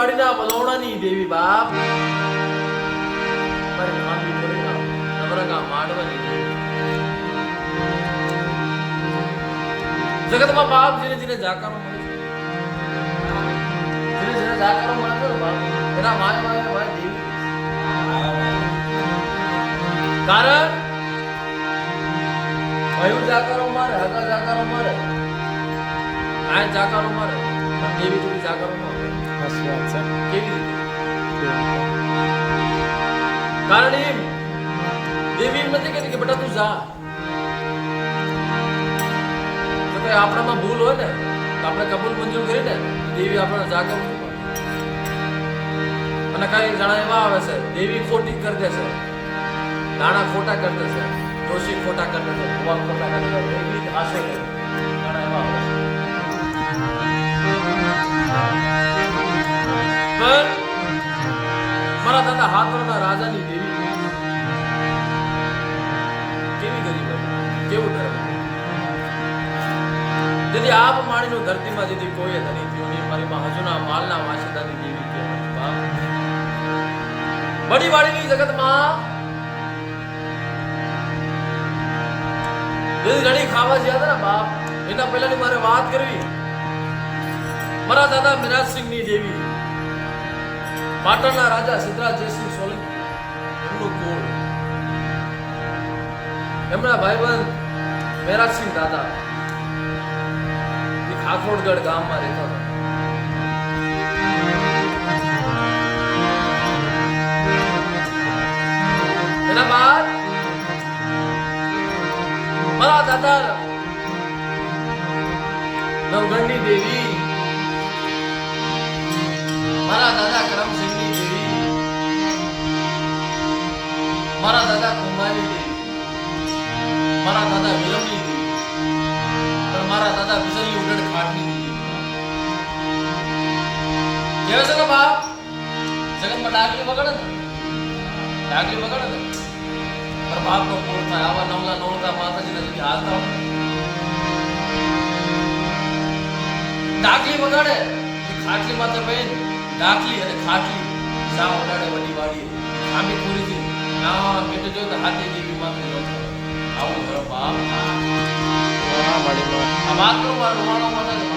વાડીના વલોણાની દેવી બાપ મારી મામી બોલીના નવરંગા માંડવાની દેવી જગતમાં બાપ જેને જેને જાકારો મળે છે જેને જેને જાકારો મળે છે બાપ એના માય દેવી કારણ ભયું જાકારો મારે હગા જાકારો મારે આ જાકારો મારે પણ દેવી થોડી જાકારો મારે કેવી રીતે કારણ એમ દેવી એમ નથી કહેતી કે બેટા તું જા તો કઈ આપણામાં ભૂલ હોય ને તો આપણે કબૂલ મંજૂર કરી ને દેવી આપણને જા કરવું અને કઈ જણા એવા આવે છે દેવી ખોટી કરી દેશે નાણા ખોટા કરી દેશે જોશી ખોટા કરી દેશે ભગવાન ખોટા કરી દેશે એવી આશો લે ઘણા એવા આવે છે પણ મારા દાદા હાથોના રાજાની દેવી કેવી ગરીબ કેવું ધર્મ જેથી આપ માણીનું ધરતીમાં જેથી કોઈ ધની થયો નહીં મારી માં હજુના માલના વાસદાની દેવી કહેવાય બડી વાડીની જગતમાં જે ઘણી ખાવા જ્યાં હતા ને બાપ એના પહેલાની મારે વાત કરવી મારા દાદા મિરાજસિંહની દેવી પાટણના રાજા સિદ્ધરાજ જયસિંહ સોલંકી એમનું કુળ એમના ભાઈબંધ મિરાજસિંહ દાદા એ ખાખોડગઢ ગામમાં રહેતા હતા એના બાદ મારા દાદા નવગણની દેવી મારા દાદા કરમસિંહની દેવી મારા દાદા કુંભાની દેવી મારા દાદા વિલમની દેવી અને મારા દાદા વિજયની ઉડડ ખાટની દેવી કેવું છે કે બાપ જગતમાં ડાકલી વગડે ને ડાકલી વગડે ને પર બાપનો પૂર થાય આવા નવલા નોળતા માતાજીને જગ્યા હાલતા હોય ડાકલી વગાડે ખાટલી માથે બેન ડાકલી અને ખાટલી સા ઓડાડે વડી વાડી આમી પૂરી થી ના બેટે જો તો હાથે દેવી માથે આવું ઘર બાપ આ વાડી આ માત્ર મારો રોવાનો માથે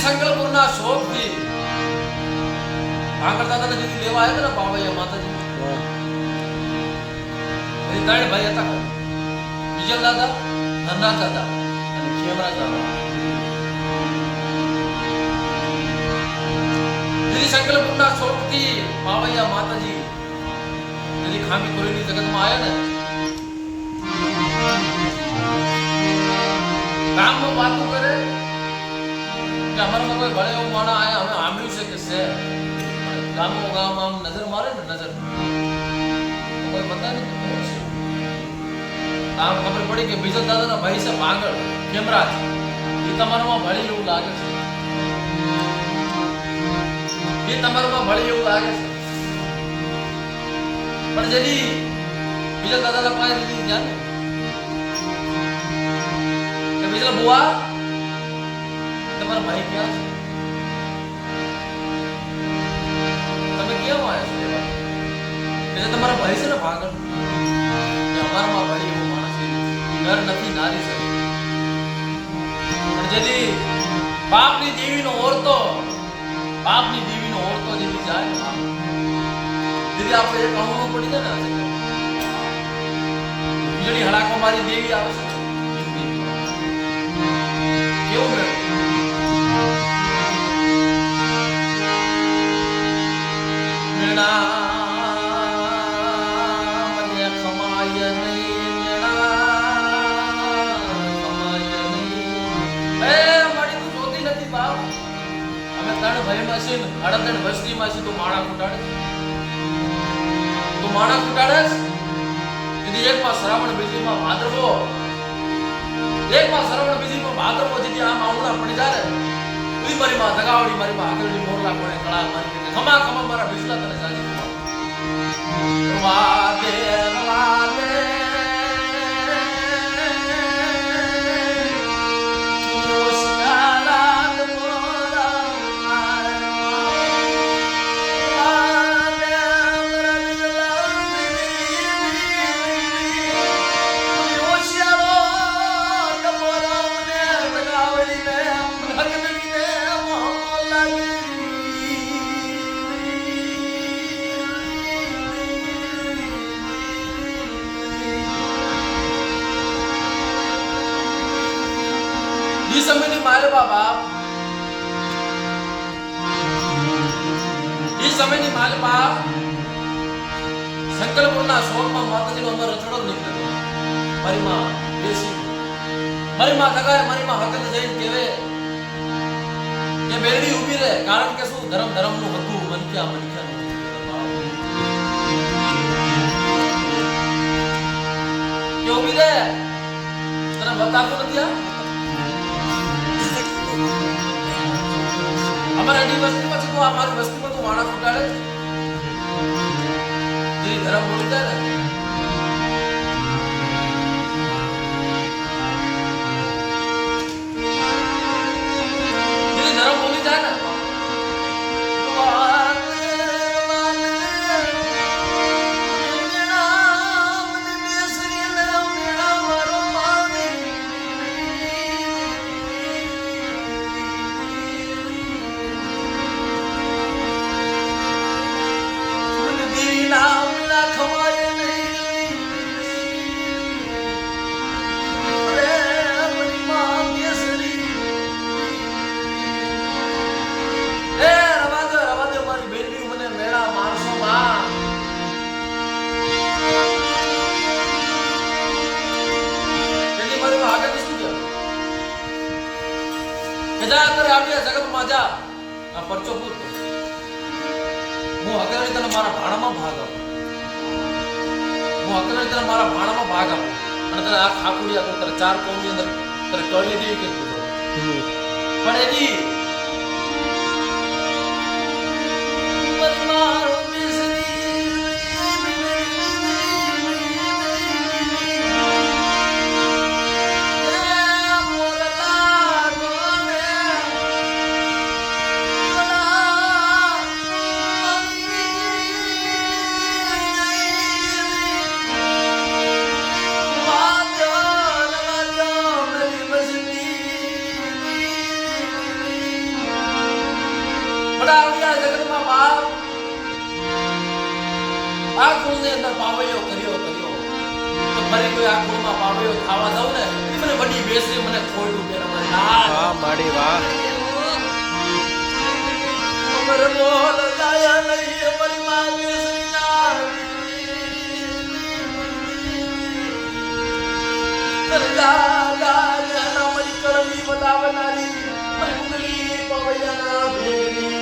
સંકલ્પના શોખ થી આગળ દાદાને જે લેવા આવ્યા ને બાવૈયા માતાજી એ ત્રણ ભાઈ હતા વિજય દાદા નન્ના દાદા અને ખેમરા દાદા જે સંકલ્પના શોખ થી બાવૈયા માતાજી જે ખામી કોરીની જગતમાં આવ્યા ને ગામમાં વાતો કરે કે અમારામાં કોઈ ભલે એવું માણા આયા અમે સાંભળ્યું છે કે છે ગામમાં આમ નજર મારે ને નજર કોઈ પતા નહીં કોણ છે આમ ખબર પડી કે બીજા દાદાના ભાઈ છે ભાંગળ કેમરાજ એ તમારામાં ભળી એવું લાગે છે એ તમારામાં ભળી એવું લાગે છે પણ જેથી બીજા દાદાના પાસે લીધી ધ્યાન બીજા બુઆ તમારા ભાઈ ક્યાં છે? તમે કેમ આવ્યા છો? એટલે તમારા ભાઈ છે ને ભાગળ કે અમારામાં ભાઈ એવો માણસ છે નર નથી નારી છે પણ જેથી બાપની દેવીનો ઓરતો જેથી જાય જેથી આપણે એક અમુક પડી જાય ને વીજળી હડાકો મારી દેવી આવે છે કેવું મેળવું શ્રાવણ બીજીમાં ભાદરવો જેથી આમ આવડા પડી જાય ને મારી માં દગાવડી મારી માં આગળની મોરલા કોણે કળા મારી ખમા ખમા મારા બિસ્લા તને સાજી વાદે વાદે સંકલ્પના શોકમાં માતાજીનો અમારો રચડો જ નીકળ્યો મારી માં બેસી મારી માં દગાય મારી માં હકત જઈને કહેવે કે બેરડી ઊભી રહે કારણ કે શું ધર્મ ધર્મનું હતું મનખ્યા કે ઊભી રહે તને બતાવતો નથી અમારા એની વસ્તીમાં છે તો આ મારી વસ્તીમાં તું વાણા ફૂટાડે જે ધર્મ બોલી જાય ને જે ધર્મ બોલી જાય ને જગતમાં જા આ પરચો પૂત હું હકરાણી તને મારા ભાણામાં ભાગ આપું અને તને આ ખાકુડી આપું તને 4 કોમની અંદર તને કળી દેવી કે પણ એની આ ગુણની અંદર પાવયો કર્યો તો ફરી કોઈ આ ગુણમાં પાવયો ખાવા દઉં ને મને બડી બેસરી મને ખોડું કે વાહ માડી વાહ અમર બોલ જાયા નહીં અમારી માં બેસરી ના સરગા ગાના મરી કરમી બતાવનારી મરી પાવયાના ભેરી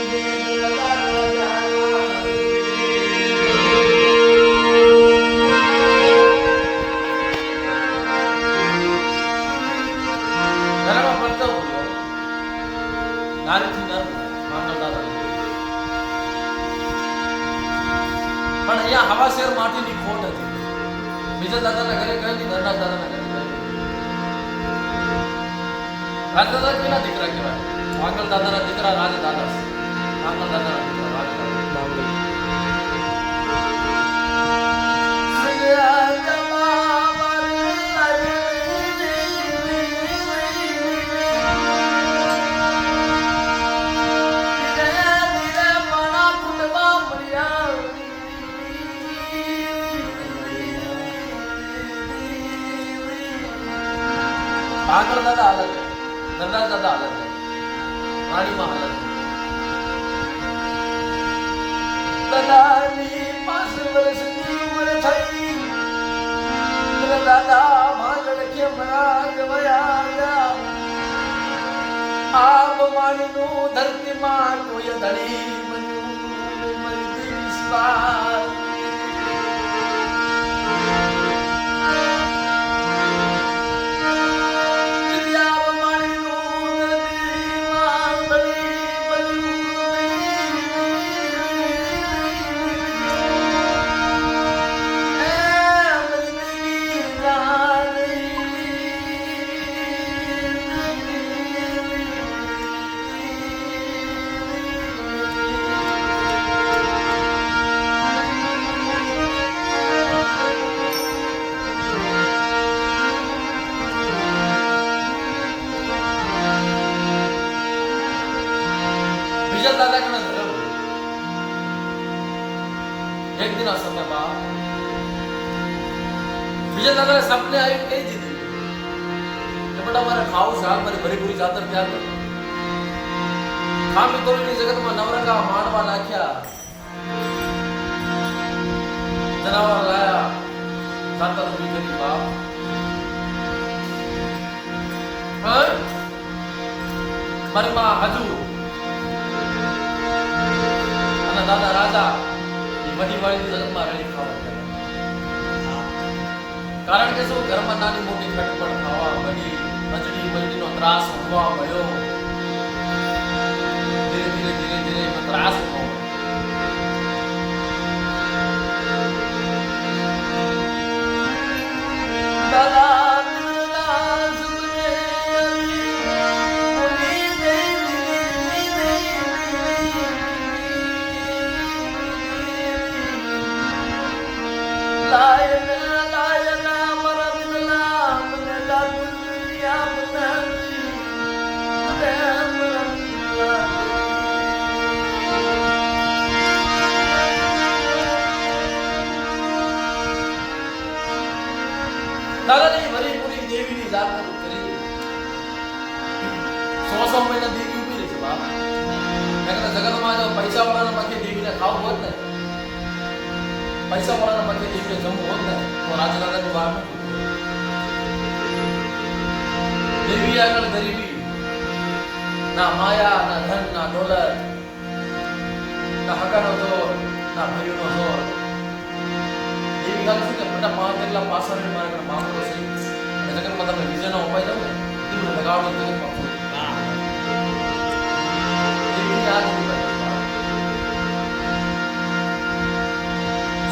પણ અહીંયા હવા શેર માટીની ખોટ હતી બીજા દાદાના ઘરે ગઈ નરના દાદાના ઘરે ગઈ રાજા દાદા કેના દીકરા કહેવાય? વાંગલ દાદાના દીકરા રાજા દાદા છે. વાંગલ દાદાના દીકરા રાજા દાદા. આગળ દાદા અલગ है, धनराज दादा अलग है, रानी माँ अलग है. दादानी 5 વર્ષની ઉંમર થઈ, દાદા ભાંગડ કે મરા ગવાયા ગયા. આબ માણીનું ધરતીમાં કોઈ ધણી બન્યું મરતી વિશ્વાસ. दादा का धर्म एक दिन समय बाद विजय दादा ने सपने आई कही थी कि बेटा मारे खाओ शाल मारी भरी पूरी चादर तैयार कर खामी तो इस जगत में नवरंगा मानवा नाख्या जनावर लाया चादर पूरी करी बाप मारी माँ हजू दादा राजा ये बड़ी बड़ी जगत में रही खावा कारण के શું ઘરમાં નાની મોટી ખટપટ ખાવા બની મજડી બજડીનો ત્રાસ ઉઠવા મળ્યો. ધીરે ધીરે ધીરે ધીરે એનો ત્રાસ ઉઠવા દાદા દાદાની વરી પૂરી દેવીની જાતર કરી 100 મહિના દેવી ઉભી રહી છે બાપ. નકર જગતમાં જો પૈસા વાળાના પગે દેવીને ખાવું હોત ને, પૈસા વાળાના પગે દેવીને જમવું હોત ને તો રાજા દાદાની વાત દેવી આગળ ગરીબી ના માયા ના ધન ના દોલત ના હકાનો જોર ના ભર્યુનો જોર. એવી ਗੱਲ શું કે બધા પાંચ કેટલા પાછળ મારે મામલો છે અને જગતમાં તમે વિજયનો ઉપાય દો ને તમને લગાવડો જગતમાં ફૂલ એવી યાદ નથી.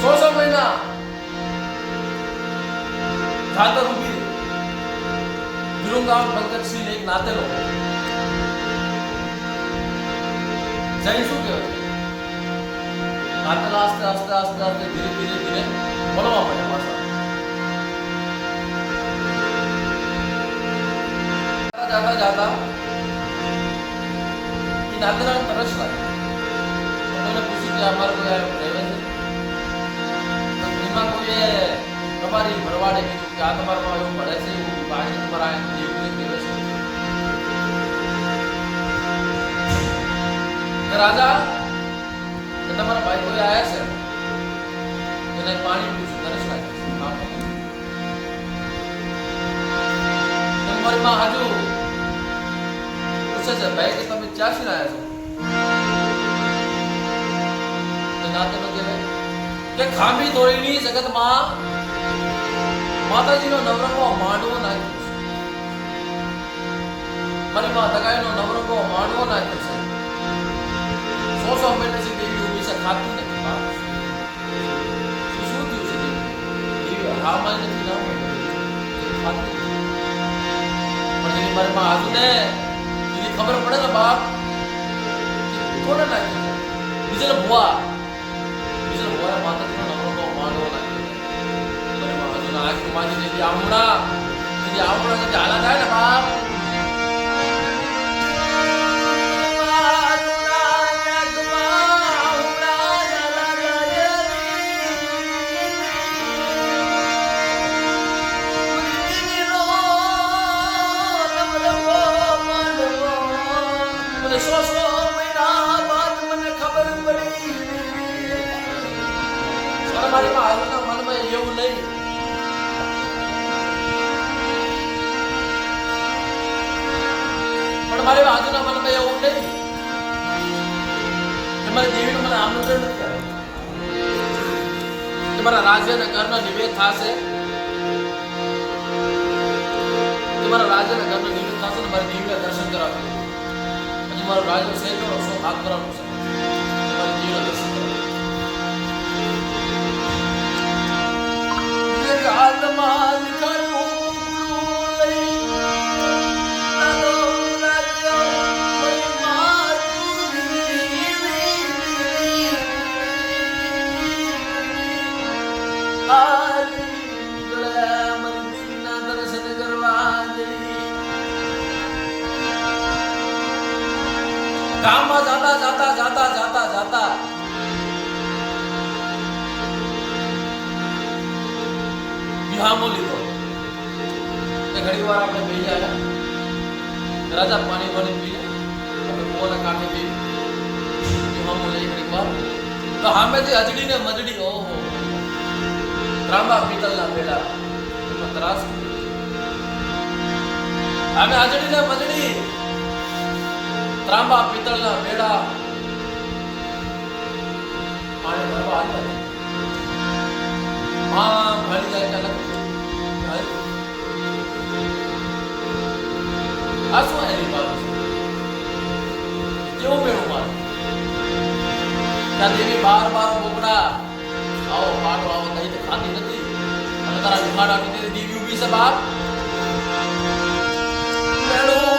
100 મહિના જાતર ઉભી વિરુંગાવ પંકજસિંહ એક નાતેલો જૈન શું કહેવાય નાતેલા આસ્તે આસ્તે આસ્તે આસ્તે ધીરે ધીરે ધીરે બોલવા પડ્યા પાછા. જાતા જાતા એ નાતેલાને તરસ લાગી. કોઈને પૂછ્યું કે અમારે કોઈ રહેવે છે? એમાં કોઈએ તમારી ભરવાડે કીધું કે આ તમારા એવું ભરે છે એવું બાકી તમારા એવું કહેવે છે. રાજા તમારા ભાઈ કોઈ આવ્યા છે એને પાણી પીશું તરસ લાગે છે. મારી માં હજુ પૂછે છે ભાઈ કે તમે ક્યાંથી આવ્યા છો? નાતે નો કહેવાય કે ખામી દોરીની જગતમાં માતાજીનો નવરંગો માંડવો નાખ્યો છે. મારી માં દગાઈનો નવરંગો માંડવો નાખ્યો છે. 100 મહિનાથી દેવી ઉભી છે ખાતી નથી. શું થયું છે દેવી? હા મારી નથી ના ખાતી પણ तेरी मारे में आज ने तेरी खबर पड़े ना बाप कोण लागे बिजल बुआ माता तुला नवरो को मानव लागे बरे मग अजून आज माझी त्याची आवडा त्याची आला काय ना बाप મારી માં હાલના મનમાં એવું નહીં પણ મારી આજુના મનમાં એવું નહીં કે મારી દેવીનું મને આમંત્રણ નથી આવ્યું કે મારા રાજ્યના ઘરનો નિવેદ થશે ને મારી દેવીના દર્શન કરાવવાનું પછી મારો રાજ્ય સહેલો હાથ કરવાનું છે મારી દેવીના દર્શન આલમાં કરું લઈ નાનો લાગ્યો મરી માતુરી આલી ગળા મરી દીના દર્શન કરવા જઈ ગામમાં જાતા વિહામો લીધો કે ઘણી વાર આપણે બેસી આવ્યા રાજા પાણી પી લે આપણે પોના કાંઠે પી વિહામો લઈ ઘણી વાર તો સામેથી અજડી ને મજડી ઓહો ત્રાંબા પિત્તળના બેડા એમાં ત્રાસ સામે અજડી ને મજડી ત્રાંબા પિત્તળના બેડા પાણી ભરવા આવ્યા हाँ भरी जाए क्या लगता है आसो है ये बात क्यों मेरू मार क्या देवी बार बोकड़ा आओ पाटो आओ नहीं तो खाती नहीं अगर तारा विहार आती तेरी देवी उभी से बाप मेरू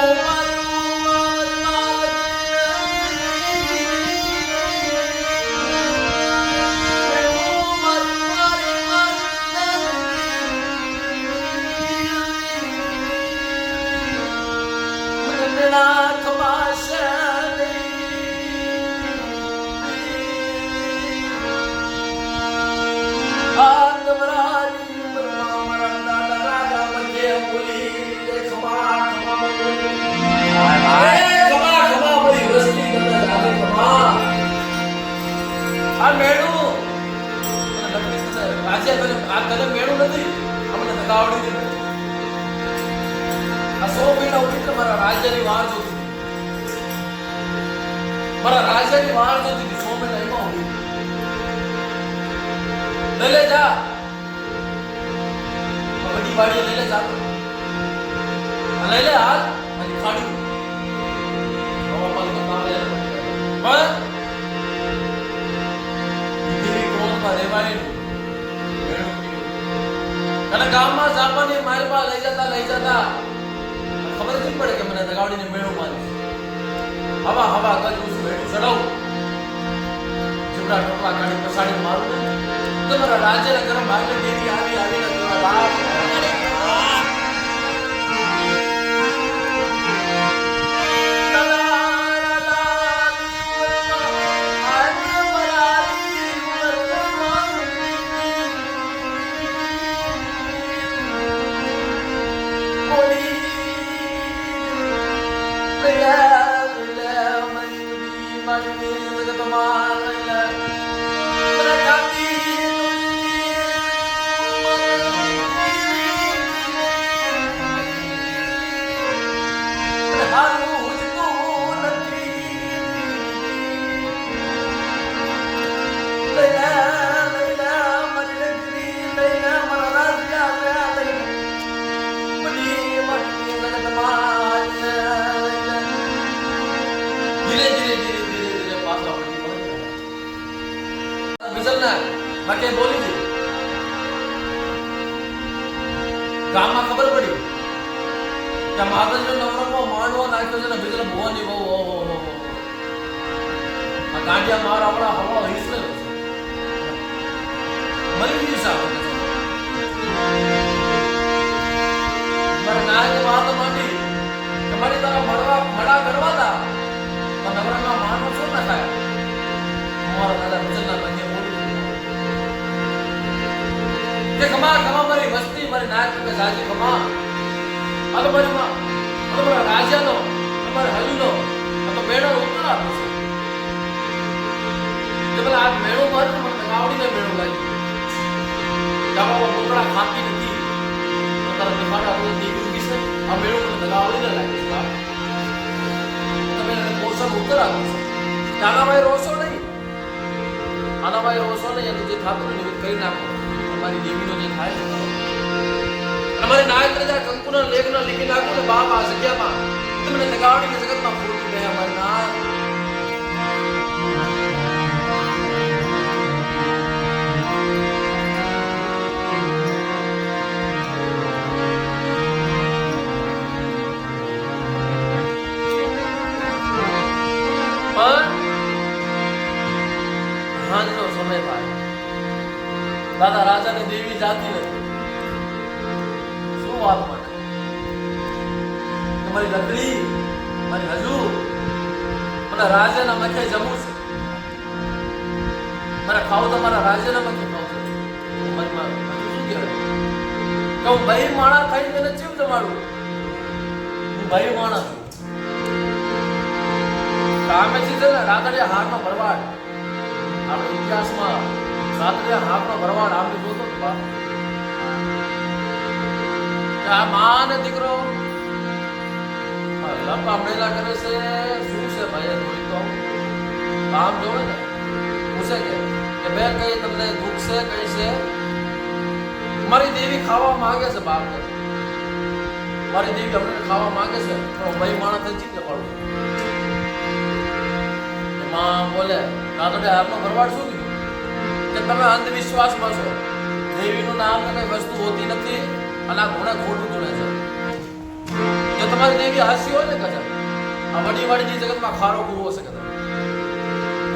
મારા રાજ્યની વાળ જોતી હતી 100 મહિના એમાં ઉડી લઈ લે જા બડી વાડી લઈ લે જા લઈ લે હાલ અને ખાડી રોપાલ કા નામ યાર પણ દીકરી કોણમાં રેવાય અને ગામમાં જાપાની માલપા લઈ જતા ખબર જ પડે કે મને દગાડીને મેળો મારી हवा का जो बैठू चढ़ाऊ चिमड़ा टोपला काढ़ी पसाड़ी मारू तो मेरा राज्य ना गरम भाग में देवी आवी ना तुम्हारा बाप બાકી બોલી હતી ગામમાં ખબર પડી કે માતાજીનો નવરંગમાં માંડવો નાખ્યો છે ને બીજલ ભવાની બહુ આ ગાંડિયા માર આપણા હવા હિસલે મરી ગઈ સાહેબ મારે નાની વાત માંડી તમારી તારા મડા કરવા તા તો નવરંગમાં માંડવો શું ના થાય અમારા દાદા ભજનના બંને બોલી કે ખમા મારી વસ્તી મારી નાક કે સાજી ખમા આ તો મારી માં તમારા રાજાનો તમારા હલીનો આ તો મેળો ઉતર આપો છે જે પેલા આ મેળો મારે મને આવડીને મેળો લાગી જાવા બોકડા ખાતી નથી તો તારા નિફાડા રોજ દેવી કિસ આ મેળો મને આવડીને લાગી છે તમે એને પોષણ ઉતર આપો છો દાદાભાઈ રોસો નહીં એનું જે થાતું ને કરી નાખો તમારી દેવીનો જે થાય છે અમારે નાયક રાજા કંકુના લેખના લીખી નાખો ને બાપ આ જગ્યામાં તમને લગાવણી કે જગતમાં ફૂટી ગયા અમારે નાયક હાંજનો સમય થાય દાદા રાજાને દેવી જાતી નથી શું વાત માટે તમારી લકડી મારી હજુ મને રાજાના મખે જમવું છે મારે ખાવું તમારા રાજાના મખે ખાવું છે મનમાં હજુ શું કહેવાય કે હું ભાઈ માણા થઈને તેને જીવ જમાડું હું ભાઈ માણા છું કામેથી છે ને રાતડિયા હારમાં ભરવાડ આપણે ઇતિહાસમાં રાતડિયા હારનો ભરવાડ આપણે જોતો કે આ માં ને દીકરો લંબા મેલા કરે છે શું છે ભાઈ થોડી તો કામ જોવે ને પૂછે કે બે કઈ તમને દુઃખ છે કઈ છે મારી દેવી ખાવા માંગે છે બાપ મારી દેવી અમને ખાવા માંગે છે પણ ભાઈ માણસ થઈ ચીજ પાડું એમાં બોલે રાતોડે હારનો ભરવાડ શું કીધું કે તમે અંધવિશ્વાસમાં છો દેવીનું નામ કઈ વસ્તુ હોતી નથી અને આ ઘોડે ખોટું જોડે છે જો તમારી દેવી હાસી હોય ને કદાચ આ વડી વાડી જગતમાં ખારો કૂવો છે કદાચ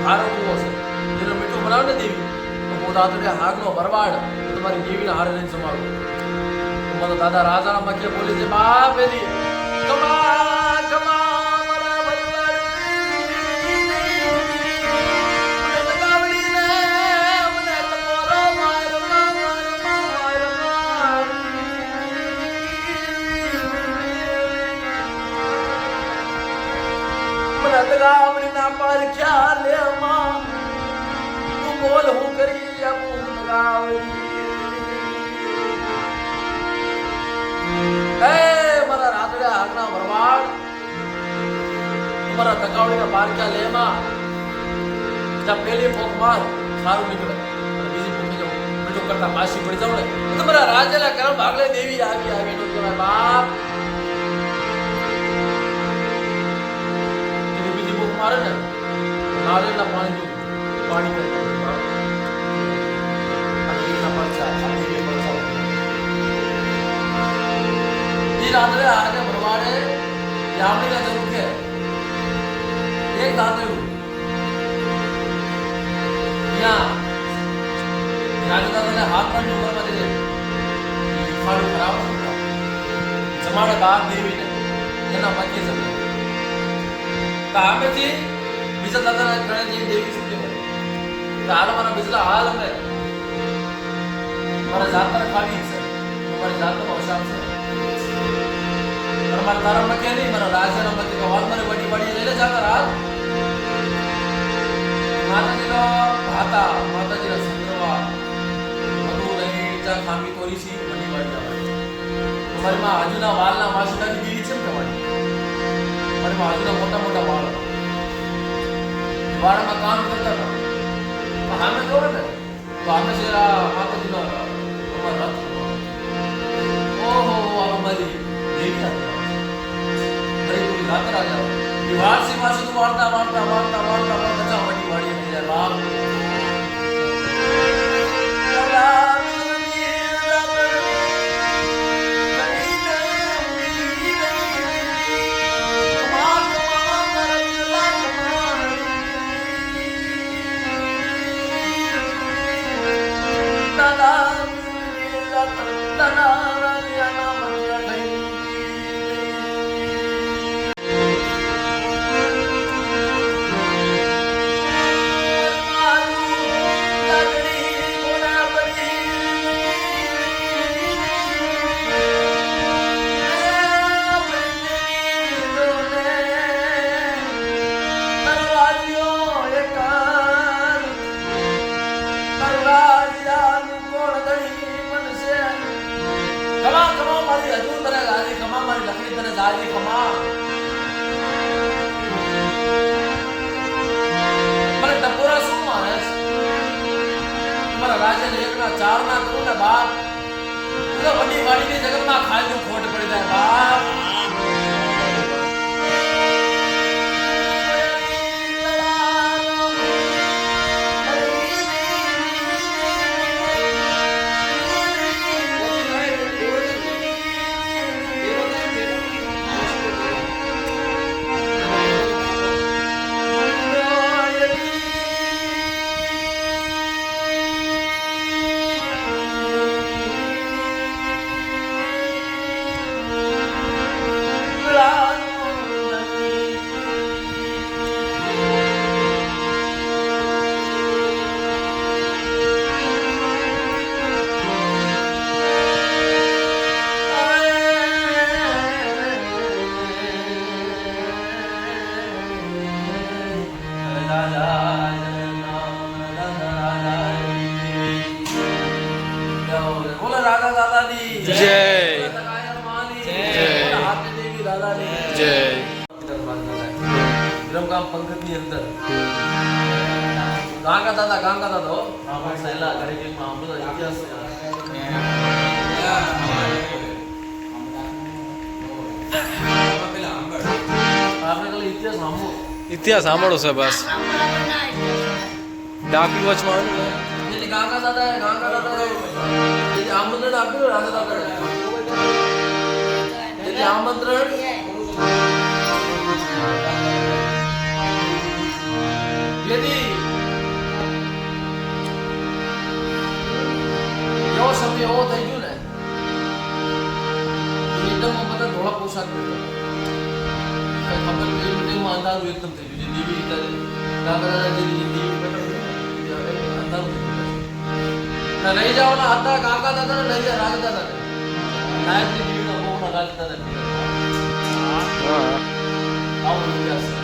ખારો કૂવો છે જેનો મીઠું બનાવે ને દેવી તો હું રાતોડે હારનો ભરવાડ તમારી દેવીને હારે લઈને જમાડું તો દાદા રાજાના મખે બોલી છે બા પેલી કમા કમા લગાવણી ના પર ખ્યાલ માં તું બોલ હું કરી આપું લગાવણી એ મારા રાતડિયા હારના ભરવાડ તમારા તકાવણીના પાર ખ્યાલ એમાં જ્યાં પેલી પોક માર સારું નીકળે બીજી પોક જો બીજો કરતા પાછી પડી જાવ ને તમારા રાજાના કર્મ ભાગલે દેવી આવી નો કહેવાય બાપ મારે ને નારિયેળના પાણી કરી રાત્રે આગે ભરવાડે યામણી ના જરૂર છે એક દાદરું ત્યાં રાજદાદાને હાથ પણ ઉમરમાં દે ખાડું ખરાબ જમાડે બાપ દેવીને એના મધ્ય સમય કામેથી બીજા દાદાના ગણેશજી દેવી શું કહેવાય તો હાલ મારા બીજલા હાલ અમે મારા જાતર ખાવી છે મારી જાતનો અવસાન છે મારા તારા મકે નહીં મારા રાજાના મકે કે હાલ મારે વડી વડી લઈ લે જાતર હાલ માતાજીનો ભાતા માતાજીના સંદ્રવા બધું રહી ચા ખામી કોરી છે વડી વડી તમારી માં આજુના વાલના વાસુદાની બીવી છે ને તમારી મારી માં આજુના મોટા મોટા વાળ વાળમાં કામ કરતા હતા હામે જોડે ને તો આમે છે માતાજીનો અમાર રથ ઓહો અમારી દેવી હતી મારી પૂરી રાત રાજા દિવાળ સીમા સુધી વાળતા વાળતા વાળતા વાળતા વાળતા વડી વાળી થઈ જાય બાપ જાલી ખમા મને ટપોરા શું મારે તમારા રાજ્ય એકના ચાર ના કરું ને બાપ વડી વાડીની જગતમાં ખાલી ખોટ પડી જાય બાપ पंकज ની અંદર ગાંગા દાદા હો આપણે સહેલા ઘરે કે મામલો ઇતિહાસ આપણે ઇતિહાસ સાંભળો છે બસ ડાકુ વચમાં એટલે ગાંગા દાદા એ આમંત્રણ આપ્યું રાજા દાદા એટલે આમંત્રણ यदि यो समय हो થઈ ગયું ને એકદમ બધા થોડા પોશાક પહેરતા ખબર એ મિટિંગમાં અંધારું એકદમ થઈ ગયું દેવી ગાગરા જેવી દેવી અંધારું ના લઈ જાઓ ના હતા કાકા દાદા ને લઈ જા રાજ દાદા ને નાયકની દેવીના મોહના રાજ દાદા આવું ઇતિહાસ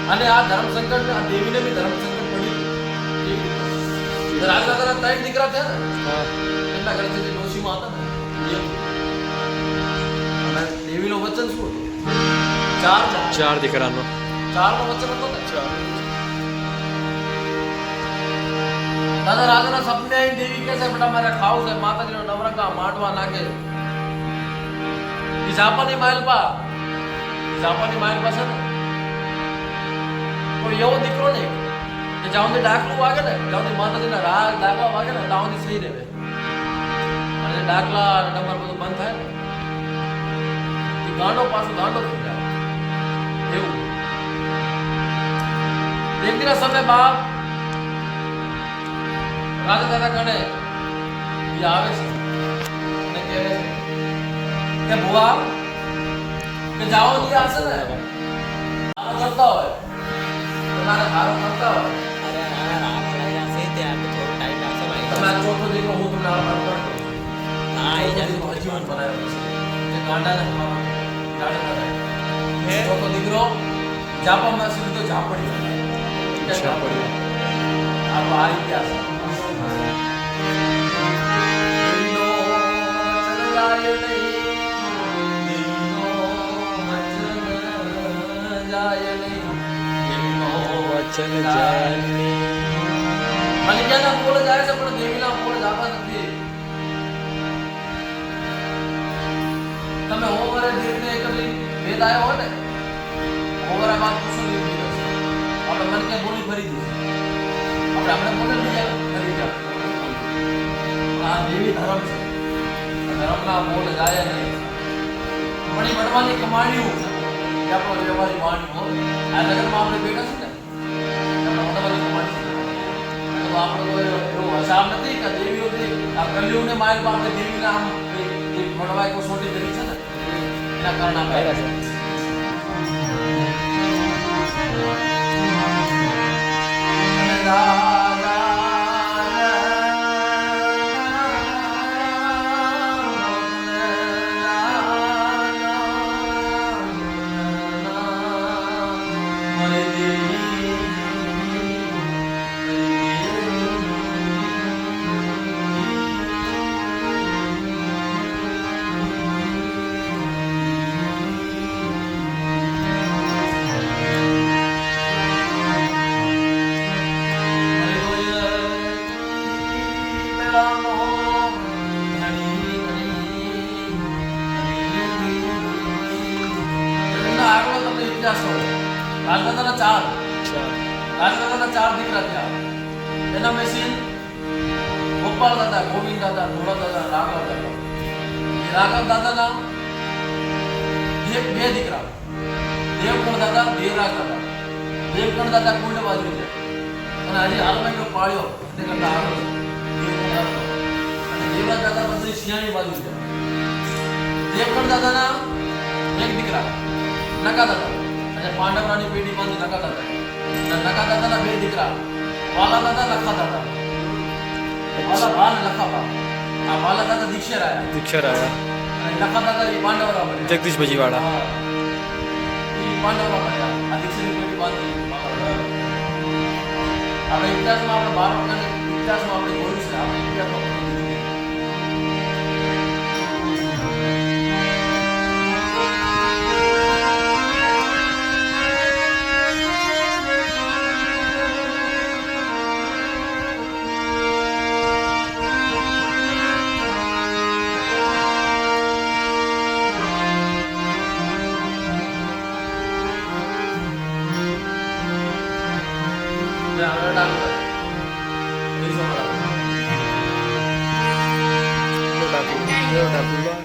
અને આ ધર્મ સંકટ આ દેવીને બી ધર્મ સંકટ પડી રાજા તારા ત્રણ દીકરા થયા ને એટલા ઘરે જે ડોશીમાં હતા ને અને દેવીનો વચન શું હતું ચાર દીકરાનો ચારનો વચન હતો ને દાદા રાજાના સપને આવી દેવી કહે છે બેટા મારે ખાવું છે માતાજીનો નવરંગા માટવા નાખે ઈ જાપાની માલપા છે ને કોઈ એવો દીકરો નહીં કે જ્યાં ડાકલું વાગે ને જ્યાં માતાજીના રાગ ડાકલા વાગે ને ત્યાં સહી રહે અને ડાકલા નંબર બધું બંધ થાય ને ગાંડો પાછું ગાંડો થઈ જાય એવું એક દિવસ સમય બાપ રાજા દાદા કણે એ આવે છે અને કહે છે કે ભુવા કે જાઓ ની આવશે ને કરતા હોય તમારે હારો કરતા હોય અરે આપણે છે ત્યાં તો થોડો ટાઈમ લાગશે ભાઈ તમારો ચોથો દીકરો હું તમને હારો કરતો હા એ જાતી જીવન બનાવ્યો છે જે ગાંડાને ગાંડા હે ચોથો દીકરો જાપામાં સીધો ઝાપડી આ ઇતિહાસ વચન જાની મલિકાના બોલ જાય છે પણ દેવીના બોલ જાતા નથી તમે ઓવરે દેવીને એકલી ભેદ આવ્યો હોય ને ઓવરા બાદ પૂછો દેવી આપણે મલિકા બોલી ફરી દીધી આપણે બોલે નહીં કરી જા આ દેવી ધર્મ છે ધર્મના બોલ જાય નહીં મણી વડવાની કમાણીઓ કે આપણો વ્યવહારી માણ્યો આ નગરમાં આપણે બેઠા છે ને આપણે કોઈ એવો હિસાબ નથી કે દેવીઓથી આ કલ્યુને માઇલ આપણે દેવીને આમ ભણવાય કોઈ છોટી કરી છે ને એના કારણે આપણે આવ્યા રાજદાદાના ચાર દીકરા થયા. એના મેસીન ગોપાલ દાદા, ગોવિંદ દાદા, ધોળા દાદા, રાઘવ દાદા. એ રાઘવ દાદાના બે દીકરા, દેવગણ દાદા, દેવરાજ દાદા. દેવગણ દાદા કુંડ બાજુ છે અને હજી હાલમાં એનો પાળ્યો તે કરતા આગળ છે. દેવગણ દાદા અને દેવરાજ દાદા બધી શિયાળી બાજુ છે. દેવગણ દાદાના એક દીકરા નકા દાદા અને પાંડવરાની પેઢીમાંથી નકા દાદા. અને નકા દાદાના બે દીકરા વાલા દાદા, લખા દાદા. વાલા ભા અને લખા ભા. આ વાલા દાદા દીક્ષર આયા અને લખા દાદા એ પાંડવરા બન્યા. જગદીશ ભજીવાળા. એ પાંડવરા બન્યા. આ દીક્ષરની પેઢી બાંધી આપણે ઇતિહાસમાં આપણે 12 વખત ઇતિહાસમાં આપણે જોયું છે. આપણે ઇતિહાસમાં Yo,